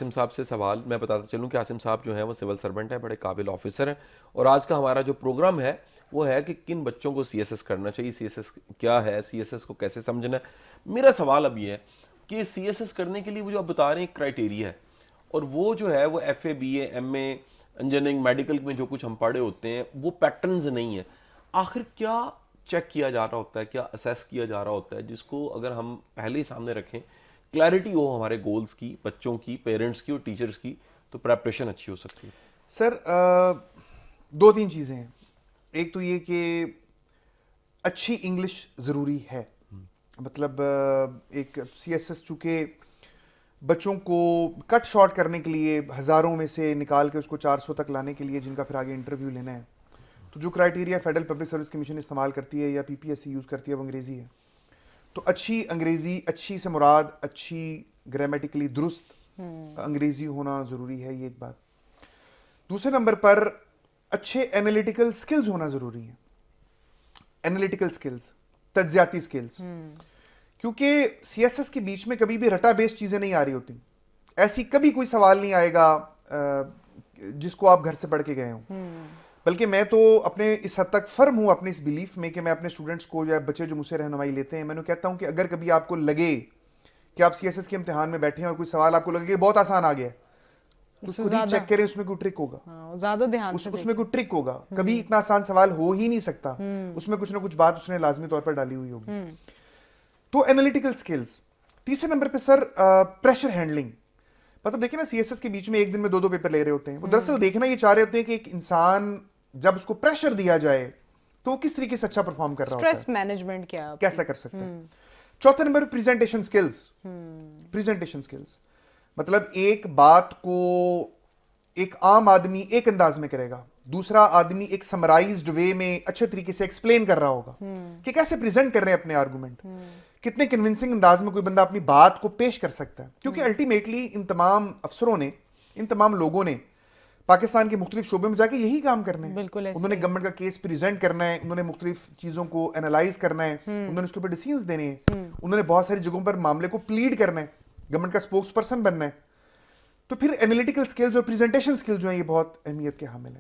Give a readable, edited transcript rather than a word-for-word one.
عاصم صاحب سے سوال میں بتاتا چلوں کہ عاصم صاحب جو ہیں وہ سول سرونٹ ہیں, بڑے قابل آفیسر ہیں, اور آج کا ہمارا جو پروگرام ہے وہ ہے کہ کن بچوں کو سی ایس ایس کرنا چاہیے, سی ایس ایس کیا ہے, سی ایس ایس کو کیسے سمجھنا ہے. میرا سوال اب یہ ہے کہ سی ایس ایس کرنے کے لیے وہ جو آپ بتا رہے ہیں کرائٹیریا ہے, اور وہ جو ہے وہ F A, B A, M A, engineering, medical میں جو کچھ ہم پڑھے ہوتے ہیں وہ پیٹرنز نہیں ہیں. آخر کیا چیک کیا جا رہا ہوتا ہے, کیا اسیس کیا جا رہا ہوتا ہے جس کو اگر ہم پہلے ہی سامنے رکھیں, کلیئرٹی ہو ہمارے گولز کی, بچوں کی, پیرنٹس کی اور ٹیچرز کی, تو پریپریشن اچھی ہو سکتی ہے. سر دو تین چیزیں ہیں. ایک تو یہ کہ اچھی انگلش ضروری ہے. مطلب ایک سی ایس ایس چونکہ بچوں کو کٹ شارٹ کرنے کے لیے ہزاروں میں سے نکال کے اس کو 400 تک لانے کے لیے, جن کا پھر آگے انٹرویو لینا ہے, تو جو criteria federal public service commission استعمال کرتی ہے یا پی پی ایس سی یوز کرتی ہے وہ انگریزی ہے. تو اچھی انگریزی, اچھی سے مراد اچھی گرامیٹیکلی درست انگریزی ہونا ضروری ہے, یہ ایک بات. دوسرے نمبر پر اچھے انالیٹیکل سکلز ہونا ضروری ہے. انالیٹیکل سکلز, تجزیاتی سکلز, کیونکہ سی ایس ایس کے بیچ میں کبھی بھی رٹا بیس چیزیں نہیں آ رہی ہوتی. ایسی کبھی کوئی سوال نہیں آئے گا جس کو آپ گھر سے پڑھ کے گئے ہوں. بلکہ میں تو اپنے اس حد تک فرم ہوں اپنے اس بلیف میں کہ میں اپنے اسٹوڈنٹس کو یا بچے جو مجھ سے رہنمائی لیتے ہیں, میں نے کہتا ہوں کہ اگر کبھی آپ کو لگے کہ آپ سی ایس ایس کے امتحان میں بیٹھے ہیں اور کوئی سوال آپ کو لگے کہ بہت آسان آ گیا, اس کو چیک کریں, اس میں کوئی ٹرک ہوگا, زیادہ دھیان سے اس میں کوئی ٹرک ہوگا. کبھی اتنا آسان سوال ہو ہی نہیں سکتا, اس میں کچھ نہ کچھ بات اس نے لازمی طور پر ڈالی ہوئی ہوگی. تو انالیٹیکل سکلز. تیسرے نمبر پہ سر پریشر ہینڈلنگ. مطلب دیکھیں نا, سی ایس ایس کے بیچ میں ایک دن میں 2 پیپر لے رہے ہوتے ہیں. وہ دراصل دیکھنا یہ چاہ رہے ہوتے ہیں کہ ایک انسان جب اس کو پریشر دیا جائے تو وہ کس طریقے سے اچھا پرفارم کر رہا ہوتا ہے, اسٹریس مینجمنٹ کیسا کر سکتا ہے. چوتھے نمبر پہ پریزنٹیشن سکلز. پریزنٹیشن سکلز مطلب ایک بات کو ایک عام آدمی ایک انداز میں کرے گا, دوسرا آدمی ایک سمرائزڈ وے میں اچھے طریقے سے ایکسپلین کر رہا ہوگا کہ کیسے پریزنٹ کر رہے ہیں اپنے آرگومنٹ, کتنے کنونسنگ انداز میں کوئی بندہ اپنی بات کو پیش کر سکتا ہے. کیونکہ الٹیمیٹلی ان تمام افسروں نے, ان تمام لوگوں نے پاکستان کے مختلف شعبے میں جا کے یہی کام کرنا ہے. انہوں نے گورنمنٹ کا کیس پریزنٹ کرنا ہے, انہوں نے مختلف چیزوں کو انالائز کرنا ہے, انہوں نے اس کے اوپر ڈیسیژنز دینے ہیں, انہوں نے بہت ساری جگہوں پر معاملے کو پلیڈ کرنا ہے, گورنمنٹ کا اسپوکس پرسن بننا ہے. تو پھر انالیٹیکل سکلز اور پریزنٹیشن سکلز جو ہیں یہ بہت اہمیت کے حامل ہیں.